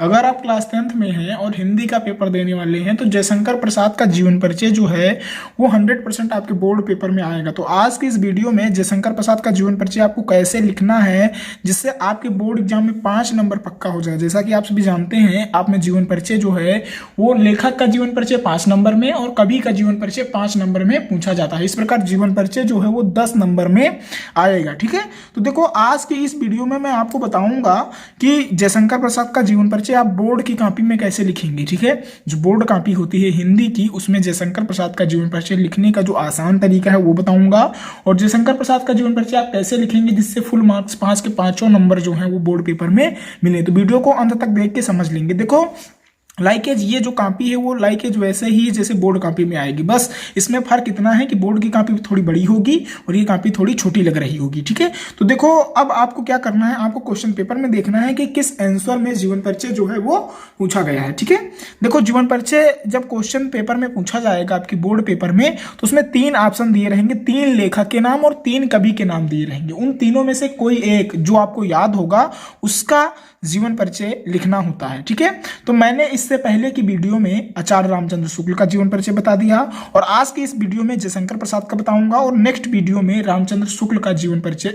अगर आप class 10th में हैं और हिंदी का पेपर देने वाले हैं तो जयशंकर प्रसाद का जीवन परिचय जो है वो 100% आपके बोर्ड पेपर में आएगा। तो आज की इस वीडियो में जयशंकर प्रसाद का जीवन परिचय आपको कैसे लिखना है जिससे आपके बोर्ड एग्जाम में 5 नंबर पक्का हो जाए। जैसा कि आप सभी जानते हैं, आप में जीवन परिचय जो है वो लेखक का जीवन परिचय 5 नंबर में और कवि का जीवन परिचय 5 नंबर में पूछा जाता है। इस प्रकार जीवन परिचय जो है वो 10 नंबर में आएगा। ठीक है, तो देखो आज की इस वीडियो में मैं आपको बताऊंगा कि जयशंकर प्रसाद का जीवन परिचय आप बोर्ड की कॉपी में कैसे लिखेंगे। ठीक है, जो बोर्ड कॉपी होती है हिंदी की, उसमें जयशंकर प्रसाद का जीवन परिचय लिखने का जो आसान तरीका है वो बताऊंगा, और जयशंकर प्रसाद का जीवन परिचय आप कैसे लिखेंगे जिससे फुल मार्क्स 5 के 5 नंबर जो है वो बोर्ड पेपर में मिले। तो वीडियो को अंत तक देख के समझ लेंगे। देखो लाइकेज, ये जो कॉपी है वो लाइकेज वैसे ही जैसे बोर्ड कॉपी में आएगी, बस इसमें फर्क इतना है कि बोर्ड की कॉपी थोड़ी बड़ी होगी और ये कॉपी थोड़ी छोटी लग रही होगी। ठीक है, तो देखो अब आपको क्या करना है, आपको क्वेश्चन पेपर में देखना है कि किस आंसर में जीवन परिचय जो है वो पूछा गया है। ठीक है, देखो जीवन परिचय जब क्वेश्चन पेपर में पूछा जाएगा आपकी बोर्ड पेपर में तो उसमें 3 ऑप्शन दिए रहेंगे, 3 लेखक के नाम और 3 कवि के नाम दिए रहेंगे। उन तीनों में से कोई एक जो आपको याद होगा उसका जीवन परिचय लिखना होता है। ठीक है, तो मैंने इससे पहले की वीडियो में आचार्य रामचंद्र शुक्ल का जीवन परिचय बता दिया और आज की इस वीडियो में जयशंकर प्रसाद का बताऊंगा और नेक्स्ट वीडियो में रामचंद्र शुक्ल का जीवन परिचय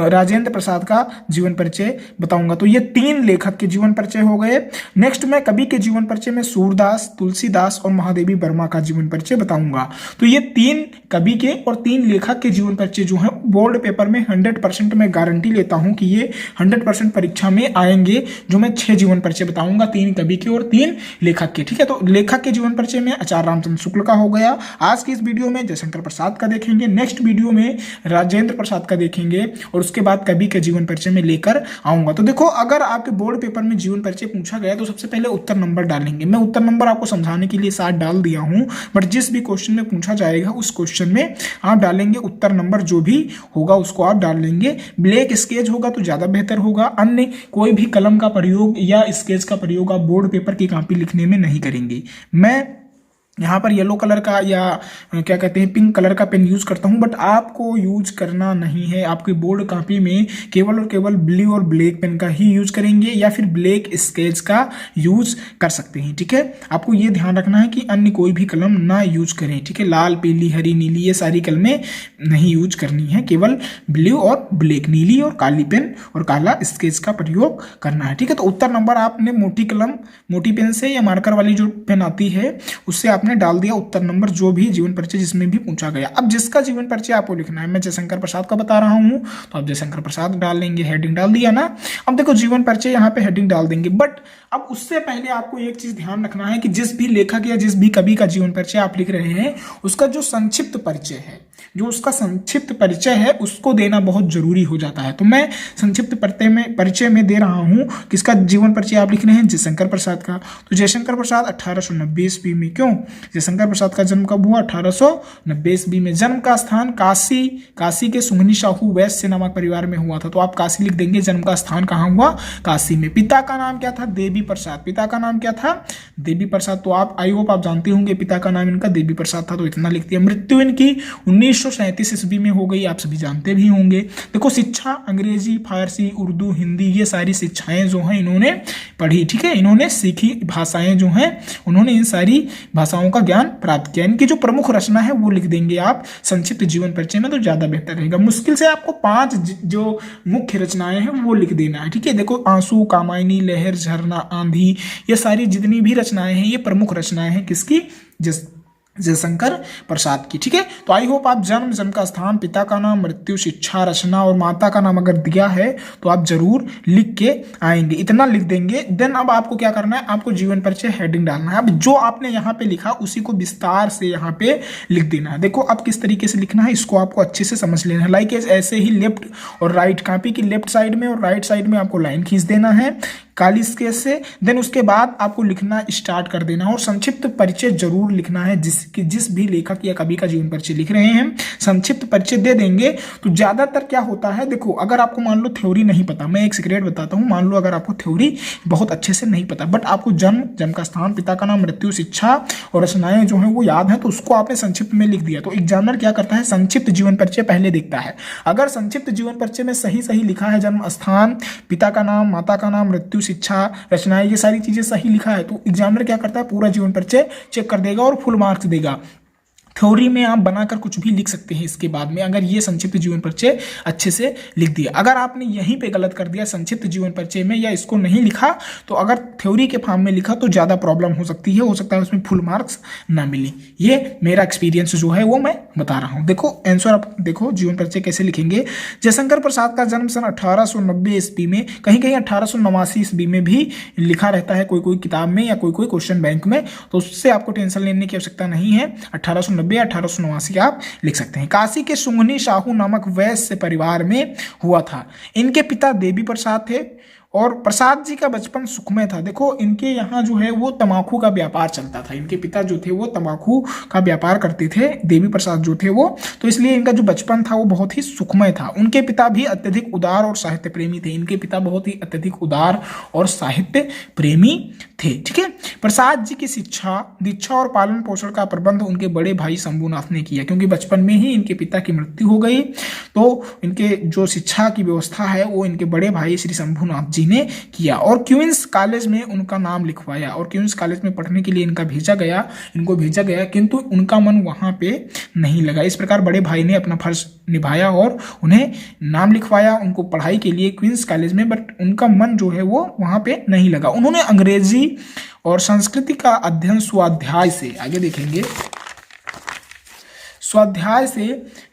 राजेंद्र प्रसाद का जीवन परिचय बताऊंगा। तो ये 3 लेखक के जीवन परिचय हो गए। नेक्स्ट में कवि के जीवन परिचय में सूरदास, तुलसीदास और महादेवी वर्मा का जीवन परिचय बताऊंगा। तो ये 3 कवि के और 3 लेखक के जीवन परिचय जो है बोर्ड पेपर में 100% मैं गारंटी लेता हूं कि ये 100% परीक्षा में आएंगे। जो मैं 6 जीवन परिचय बताऊंगा, 3 कवि के और 3 लेखक के। ठीक है, तो लेखक के जीवन परिचय में आचार्य रामचंद्र शुक्ल का हो गया। आज की इस वीडियो में जयशंकर प्रसाद का देखेंगे, नेक्स्ट वीडियो में राजेंद्र प्रसाद का देखेंगे और उसके बाद कवि के जीवन परिचय में लेकर आऊंगा। तो देखो अगर आपके बोर्ड पेपर में जीवन परिचय पूछा गया तो सबसे पहले उत्तर नंबर डालेंगे। मैं उत्तर नंबर आपको समझाने के लिए 7 डाल दिया हूं, बट जिस भी क्वेश्चन में पूछा जाएगा उस क्वेश्चन में आप डालेंगे उत्तर नंबर जो भी होगा उसको आप डाल लेंगे। ब्लैक स्केच होगा तो ज्यादा बेहतर होगा, अन्य कोई भी कलम का प्रयोग या स्केच का प्रयोग आप बोर्ड पेपर की कॉपी लिखने में नहीं करेंगे। मैं यहाँ पर येलो कलर का या क्या कहते हैं पिंक कलर का पेन यूज करता हूँ, बट आपको यूज करना नहीं है। आपकी बोर्ड कॉपी में केवल और केवल ब्लू और ब्लैक पेन का ही यूज करेंगे या फिर ब्लैक स्केच का यूज कर सकते हैं। ठीक है, आपको ये ध्यान रखना है कि अन्य कोई भी कलम ना यूज करें। ठीक है, लाल, पीली, हरी, नीली ये सारी कलमें नहीं यूज करनी है, केवल ब्लू और ब्लैक, नीली और काली पेन और काला स्केच का प्रयोग करना है। ठीक है, तो उत्तर नंबर आपने मोटी कलम, मोटी पेन से या मार्कर वाली जो पेन आती है उससे आपने डाल दिया उत्तर नंबर जो भी जीवन परिचय जिसमें भी पूछा गया। अब जिसका जीवन परिचय आपको लिखना है, मैं जयशंकर प्रसाद का बता रहा हूं तो आप जयशंकर प्रसाद डाल लेंगे, हेडिंग डाल दिया ना। अब देखो जीवन परिचय यहाँ पे हेडिंग डाल देंगे, बट अब उससे पहले आपको एक चीज ध्यान रखना है कि जिस भी लेखक या जिस भी कवि का जीवन परिचय आप लिख रहे हैं उसका जो संक्षिप्त परिचय है, जो उसका संक्षिप्त परिचय है उसको देना बहुत जरूरी हो जाता है। तो मैं संक्षिप्त परिचय में दे रहा हूं किसका जीवन परिचय आप लिख रहे हैं, जयशंकर प्रसाद का। तो जयशंकर प्रसाद 1890 ईस्वी में, क्यों जयशंकर प्रसाद का जन्म कब हुआ, 1890 ईस्वी में। जन्म का स्थान काशी, काशी के सुंगनी साहू वैश्य नामक परिवार में हुआ था, तो आप काशी लिख देंगे। जन्म का स्थान कहाँ हुआ, काशी में। पिता का नाम क्या था, देवी प्रसाद। पिता का नाम क्या था, देवी प्रसाद। तो आप आई होप आप जानते होंगे पिता का नाम इनका देवी प्रसाद था, तो इतना लिख दिया। मृत्यु इनकी 1937 ईस्वी में हो गई, आप सभी जानते भी होंगे। देखो शिक्षा अंग्रेजी, फारसी, उर्दू, हिंदी ये सारी शिक्षाएं जो हैं इन्होंने पढ़ी। ठीक है, इन्होंने सीखी भाषाएं जो हैं, उन्होंने इन सारी भाषाओं का ज्ञान प्राप्त किया। इनकी जो प्रमुख रचना है वो लिख देंगे आप संक्षिप्त जीवन परिचय में, तो ज्यादा बेहतर रहेगा। मुश्किल से आपको 5 जो मुख्य रचनाएं हैं वो लिख देना है। ठीक है, देखो आंसू, कामायनी, लहर, झरना, आंधी ये सारी जितनी भी रचनाएं हैं ये प्रमुख रचनाएं हैं किसकी, जयशंकर प्रसाद की। ठीक है, तो आई होप आप जन्म का स्थान, पिता का नाम, मृत्यु, शिक्षा, रचना और माता का नाम अगर दिया है तो आप जरूर लिख के आएंगे, इतना लिख देंगे। देन अब आपको क्या करना है, आपको जीवन परिचय हेडिंग डालना है। अब जो आपने यहाँ पे लिखा उसी को विस्तार से यहाँ पे लिख देना है। देखो अब किस तरीके से लिखना है इसको आपको अच्छे से समझ लेना है। लाइक ऐसे ही लेफ्ट और राइट, कॉपी की लेफ्ट साइड में और राइट साइड में आपको लाइन खींच देना है काली स्केच से। देन उसके बाद आपको लिखना स्टार्ट कर देना और संक्षिप्त परिचय जरूर लिखना है। जिस भी लेखक या कवि का जीवन परिचय लिख रहे हैं संक्षिप्त परिचय दे देंगे तो ज्यादातर क्या होता है, देखो अगर आपको मान लो थ्योरी नहीं पता, मैं एक सीक्रेट बताता हूं, मान लो अगर आपको थ्योरी बहुत अच्छे से नहीं पता बट आपको जन्म का स्थान, पिता का नाम, मृत्यु, शिक्षा और रचनाएं जो है वो याद है तो उसको आपने संक्षिप्त में लिख दिया, तो एग्जामिनर क्या करता है संक्षिप्त जीवन परिचय पहले देखता है। अगर संक्षिप्त जीवन परिचय में सही लिखा है जन्म स्थान, पिता का नाम, माता का नाम, मृत्यु, शिक्षा, रचनाएं, ये सारी चीजें सही लिखा है तो एग्जामिनर क्या करता है, पूरा जीवन परिचय चेक कर देगा और फुल मार्क्स देगा। थ्योरी में आप बनाकर कुछ भी लिख सकते हैं इसके बाद में, अगर ये संक्षिप्त जीवन परिचय अच्छे से लिख दिया। अगर आपने यहीं पे गलत कर दिया संक्षिप्त जीवन परिचय में या इसको नहीं लिखा, तो अगर थ्योरी के फॉर्म में लिखा तो ज़्यादा प्रॉब्लम हो सकती है, हो सकता है उसमें फुल मार्क्स ना मिले। ये मेरा एक्सपीरियंस जो है वो मैं बता रहा हूँ। देखो आंसर आप देखो, जीवन परिचय कैसे लिखेंगे। जयशंकर प्रसाद का जन्म सन 1890 ईस्वी में, कहीं कहीं 1889 ईस्वी में भी लिखा रहता है कोई कोई किताब में या कोई कोई क्वेश्चन बैंक में, तो उससे आपको टेंशन लेने की आवश्यकता नहीं है। 1889 आप लिख सकते हैं। काशी के सुंगनी साहू नामक वैश्य परिवार में हुआ था। इनके पिता देवी प्रसाद थे और प्रसाद जी का बचपन सुखमय था। देखो इनके यहाँ जो है वो तंबाकू का व्यापार चलता था, इनके पिता जो थे वो तंबाकू का व्यापार करते थे, देवी प्रसाद जो थे वो, तो इसलिए इनका जो बचपन था वो बहुत ही सुखमय था। उनके पिता भी अत्यधिक उदार और साहित्य प्रेमी थे, इनके पिता बहुत ही अत्यधिक उदार और साहित्य प्रेमी थे। ठीक है, प्रसाद जी की शिक्षा, दीक्षा और पालन पोषण का प्रबंध उनके बड़े भाई शंभुनाथ ने किया, क्योंकि बचपन में ही इनके पिता की मृत्यु हो गई, तो इनके जो शिक्षा की व्यवस्था है वो इनके बड़े भाई श्री शंभुनाथ जी ने किया और क्वींस कॉलेज में उनका नाम लिखवाया और क्वींस कॉलेज में पढ़ने के लिए इनको भेजा गया, किंतु उनका मन वहां पे नहीं लगा। इस प्रकार बड़े भाई ने अपना फर्ज निभाया और उन्हें नाम लिखवाया उनको पढ़ाई के लिए क्वींस कॉलेज में, बट उनका मन जो है वो वहां पे नहीं लगा। उन्होंने अंग्रेजी और संस्कृति का अध्ययन स्वाध्याय से, आगे देखेंगे, स्वाध्याय से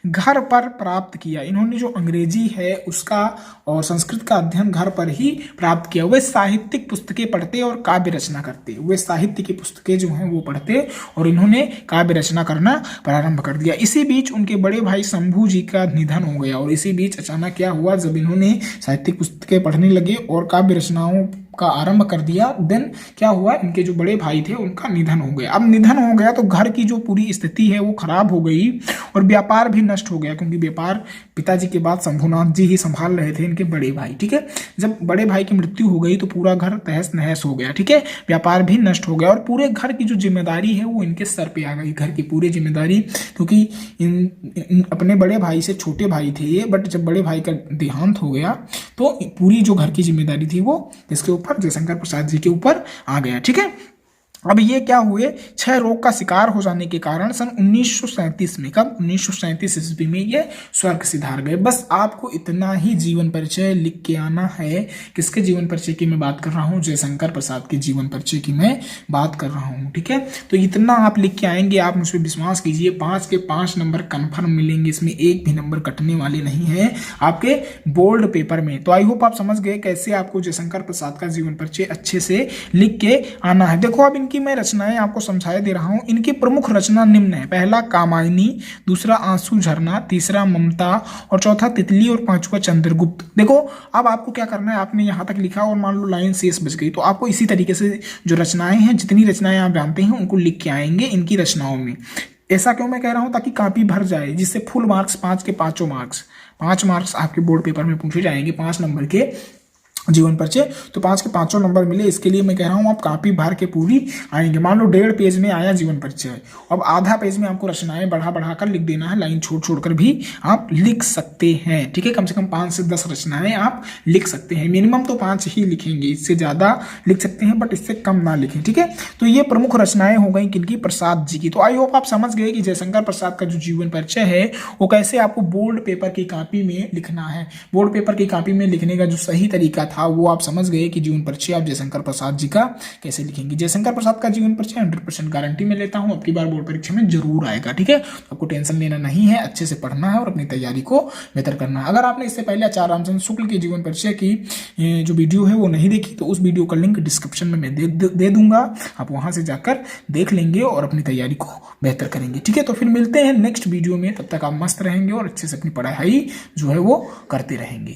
घर पर प्राप्त किया। इन्होंने जो अंग्रेजी है उसका और संस्कृत का अध्ययन घर पर ही प्राप्त किया। वे साहित्यिक पुस्तकें पढ़ते और काव्य रचना करते, वे साहित्य की पुस्तकें जो हैं वो पढ़ते और इन्होंने काव्य रचना करना प्रारंभ कर दिया। इसी बीच उनके बड़े भाई शंभू जी का निधन हो गया और इसी बीच अचानक क्या हुआ, जब इन्होंने साहित्यिक पुस्तकें पढ़ने लगे और काव्य रचनाओं का आरंभ कर दिया, देन क्या हुआ, इनके जो बड़े भाई थे उनका निधन हो गया। अब निधन हो गया तो घर की जो पूरी स्थिति है वो खराब हो गई और व्यापार भी नष्ट हो गया, क्योंकि व्यापार पिताजी के बाद शंभुनाथ जी ही संभाल रहे थे, इनके बड़े भाई। ठीक है, जब बड़े भाई की मृत्यु हो गई तो पूरा घर तहस नहस हो गया। ठीक है, व्यापार भी नष्ट हो गया और पूरे घर की जो जिम्मेदारी है वो इनके सर पे आ गई, घर की पूरी जिम्मेदारी, क्योंकि इन अपने बड़े भाई से छोटे भाई थे ये, बट जब बड़े भाई का देहांत हो गया तो पूरी जो घर की जिम्मेदारी थी वो इसके ऊपर, जयशंकर प्रसाद जी के ऊपर आ गया। ठीक है, अब ये क्या हुए, क्षय रोग का शिकार हो जाने के कारण सन 1937 में, कब 1937 ईस्वी में ये स्वर्ग सिधार गए। बस आपको इतना ही जीवन परिचय लिख के आना है। किसके जीवन परिचय की मैं बात कर रहा हूँ, जयशंकर प्रसाद के जीवन परिचय की मैं बात कर रहा हूँ। ठीक है, तो इतना आप लिख के आएंगे, आप मुझ पर विश्वास कीजिए 5 के 5 नंबर कन्फर्म मिलेंगे, इसमें एक भी नंबर कटने वाले नहीं है आपके बोर्ड पेपर में। तो आई होप आप समझ गए कैसे आपको जयशंकर प्रसाद का जीवन परिचय अच्छे से लिख के आना है। देखो अब की मैं रचनाएं आपको समझाए दे रहा हूं। इनकी प्रमुख रचना निम्न है, पहला कामायनी, दूसरा आंसू झरना, तीसरा ममता और चौथा तितली और पांचवा चंद्रगुप्त। देखो अब आपको क्या करना है, आपने यहां तक लिखा और मान लो लाइन शेष बच गई, तो आपको इसी तरीके से जो रचनाएं हैं, जितनी रचनाएं आप जानते हैं उनको लिख के आएंगे इनकी रचनाओं में। ऐसा क्यों मैं कह रहा हूं, ताकि कॉपी भर जाए, जिससे फुल मार्क्स 5 के 5 मार्क्स 5 मार्क्स आपके बोर्ड पेपर में पूछे जाएंगे 5 नंबर के जीवन परिचय, तो 5 के 5 नंबर मिले। इसके लिए मैं कह रहा हूँ आप कॉपी भर के पूरी आएंगे। मान लो 1.5 पेज में आया जीवन परिचय, अब आधा पेज में आपको रचनाएं बढ़ा कर लिख देना है, लाइन छोड़ कर भी आप लिख सकते हैं। ठीक है, कम से कम 5 से 10 रचनाएं आप लिख सकते हैं, मिनिमम तो 5 ही लिखेंगे, इससे ज्यादा लिख सकते हैं बट इससे कम ना लिखें। ठीक है, तो ये प्रमुख रचनाएं हो गई किनकी, प्रसाद जी की। तो आई होप आप समझ गए कि जयशंकर प्रसाद का जो जीवन परिचय है वो कैसे आपको बोर्ड पेपर की कॉपी में लिखना है। बोर्ड पेपर की कॉपी में लिखने का जो सही तरीका था वो आप समझ गए कि जीवन परिचय आप जयशंकर प्रसाद जी का कैसे लिखेंगे। जयशंकर प्रसाद का जीवन परिचय 100% गारंटी में लेता हूं, अब की बार बोर्ड परीक्षा में जरूर आएगा। ठीक है, आपको टेंशन लेना नहीं है, अच्छे से पढ़ना है और अपनी तैयारी को बेहतर करना है। अगर आपने इससे पहले आचार्य रामचंद्र शुक्ल के जीवन परिचय की जो वीडियो है वो नहीं देखी, तो उस वीडियो का लिंक डिस्क्रिप्शन में मैं दे दूंगा, आप वहां से जाकर देख लेंगे और अपनी तैयारी को बेहतर करेंगे। ठीक है, तो फिर मिलते हैं नेक्स्ट वीडियो में, तब तक आप मस्त रहेंगे और अच्छे से अपनी पढ़ाई जो है वो करते रहेंगे।